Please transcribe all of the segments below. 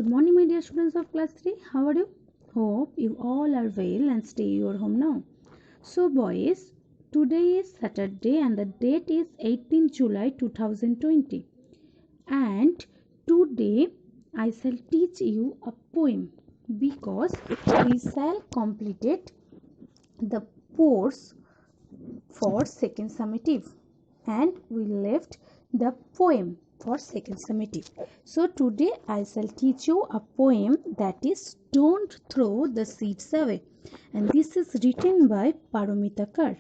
Good morning, my dear students of class 3. How are you? Hope you all are well and stay your home now. So, boys, today is Saturday and the date is 18 July 2020. And today I shall teach you a poem because we shall complete the course for second summative and we left the poem for second summative. So today I shall teach you a poem that is Don't Throw the Seeds Away, and this is written by Paramita Kar,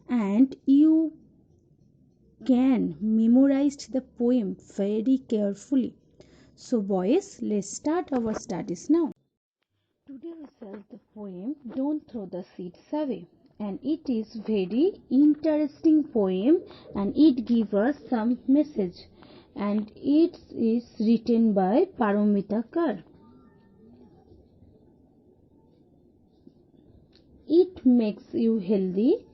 and you can memorize the poem very carefully. So boys, let's start our studies now. Today we shall the poem Don't Throw the Seeds Away, and it is very interesting poem and it gives us some message, and it is written by Paramita Kar. It makes you healthy.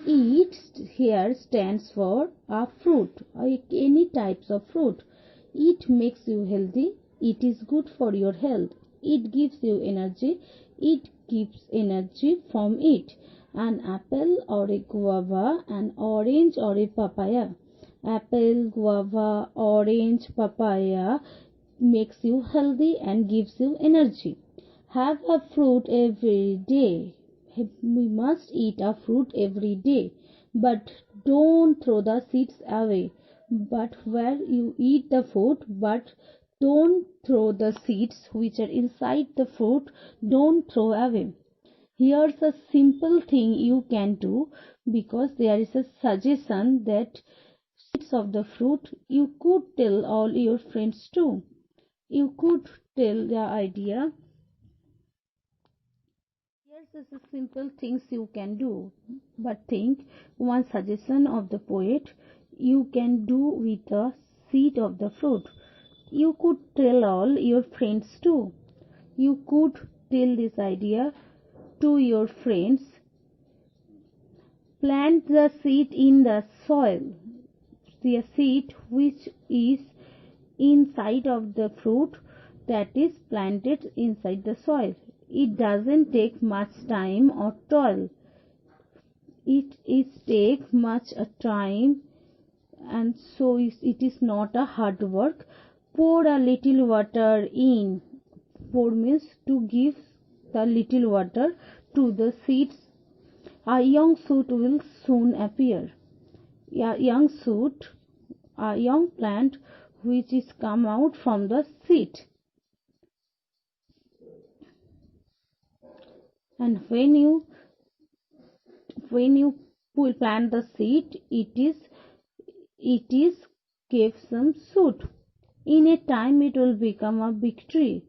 It here stands for a fruit, like any types of fruit. It makes you healthy. It is good for your health. It gives you energy. It gives energy from it. An apple or a guava, an orange or a papaya. Apple, guava, orange, papaya makes you healthy and gives you energy. Have a fruit every day. We must eat a fruit every day, but don't throw the seeds away. But where you eat the fruit, but don't throw the seeds which are inside the fruit, don't throw away. Here's a simple thing you can do, because there is a suggestion that seeds of the fruit you could tell all your friends too. You could tell the idea. Here's the simple things you can do, but think one suggestion of the poet you can do with the seed of the fruit. You could tell all your friends too. You could tell this idea to your friends. Plant the seed in the soil. The seed which is inside of the fruit, that is planted inside the soil. It doesn't take much time or toil. It is take much time, and so it is not a hard work. Pour a little water in. Pour means to give the little water to the seeds. A young shoot will soon appear. A young shoot, a young plant which is come out from the seed. And when you plant the seed, it is give some shoot. In a time it will become a big tree.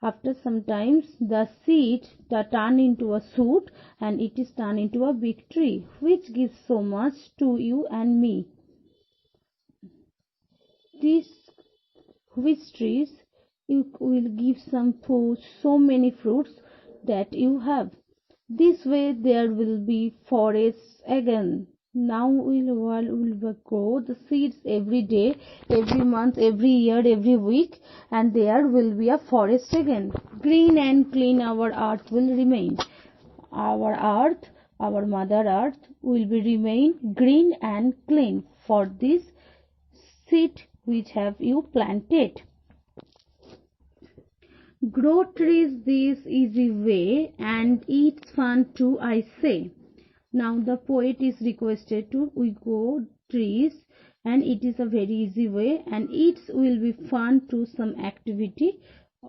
After some times the seed turn into a shoot and it is turned into a big tree, which gives so much to you and me. These which trees you will give some food, so many fruits that you have. This way there will be forests again. Now will grow the seeds every day, every month, every year, every week, and there will be a forest again. Green and clean our earth will remain. Our earth, our mother earth will be remain green and clean for this seed which have you planted. Grow trees this easy way, and it's fun too, I say. Now the poet is requested to we grow trees, and it is a very easy way, and it will be fun to some activity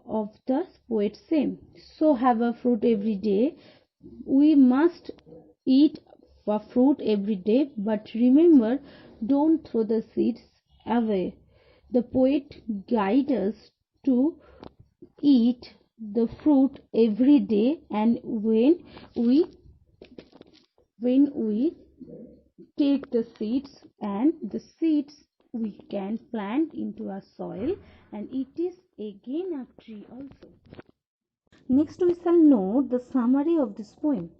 of the poet same. So have a fruit every day. We must eat a fruit every day, but remember, don't throw the seeds away. The poet guides us to eat the fruit every day, and we take the seeds, and the seeds we can plant into a soil, and it is again a tree also. Next we shall know the summary of this poem.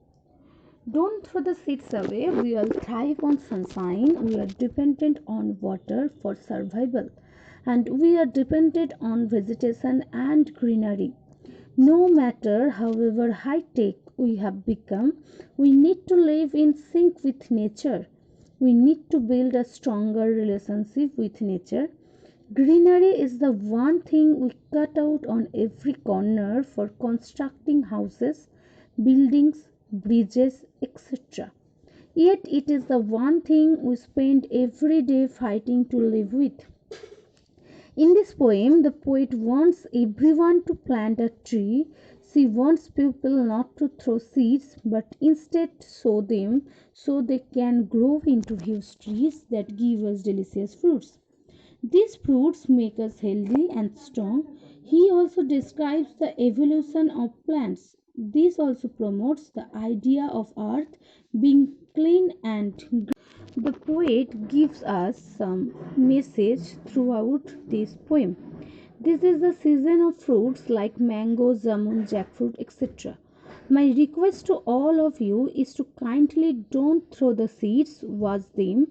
Don't throw the seeds away. We all thrive on sunshine. We are dependent on water for survival. and we are dependent on vegetation and greenery. No matter however high tech we have become, we need to live in sync with nature. We need to build a stronger relationship with nature. Greenery is the one thing we cut out on every corner for constructing houses, buildings, bridges, etc. Yet it is the one thing we spend every day fighting to live with. In this poem, the poet wants everyone to plant a tree. She wants people not to throw seeds but instead sow them so they can grow into huge trees that give us delicious fruits. These fruits make us healthy and strong. He also describes the evolution of plants. This also promotes the idea of earth being clean and green. The poet gives us some message throughout this poem. This is the season of fruits like mango, jamun, jackfruit, etc. My request to all of you is to kindly don't throw the seeds, wash them,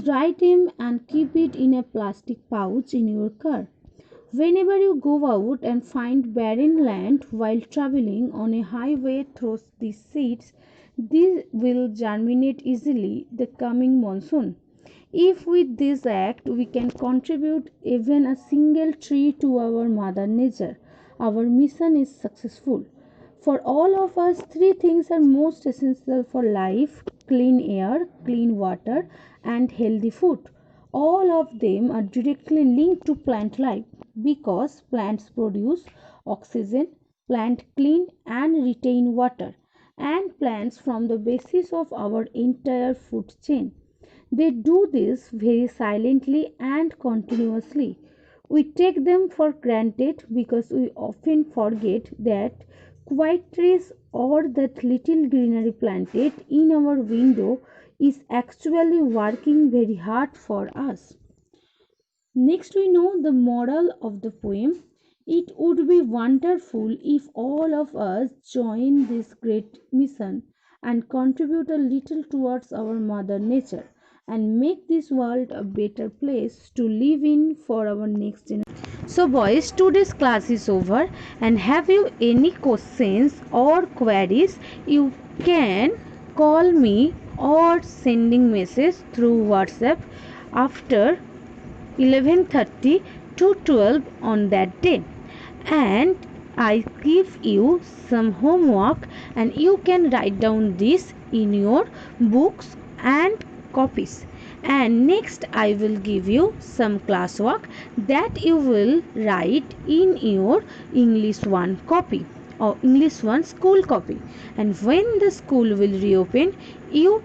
dry them, and keep it in a plastic pouch in your car. Whenever you go out and find barren land while traveling on a highway, throw these seeds. These will germinate easily the coming monsoon. If with this act we can contribute even a single tree to our mother nature, our mission is successful. For all of us, three things are most essential for life: clean air, clean water, and healthy food. All of them are directly linked to plant life because plants produce oxygen, plant clean and retain water, and plants form the basis of our entire food chain. They do this very silently and continuously. We take them for granted because we often forget that quiet trees or that little greenery planted in our window is actually working very hard for us. Next, we know the moral of the poem. It would be wonderful if all of us join this great mission and contribute a little towards our mother nature and make this world a better place to live in for our next generation. So boys, today's class is over, and have you any questions or queries, you can call me or sending message through WhatsApp after 11:30 to 12 on that day, and I give you some homework and you can write down this in your books and copies. And next I will give you some classwork that you will write in your English 1 copy or English 1 school copy. And when the school will reopen, your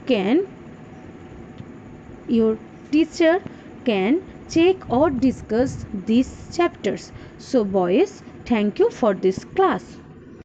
teacher can check or discuss these chapters. So boys, thank you for this class.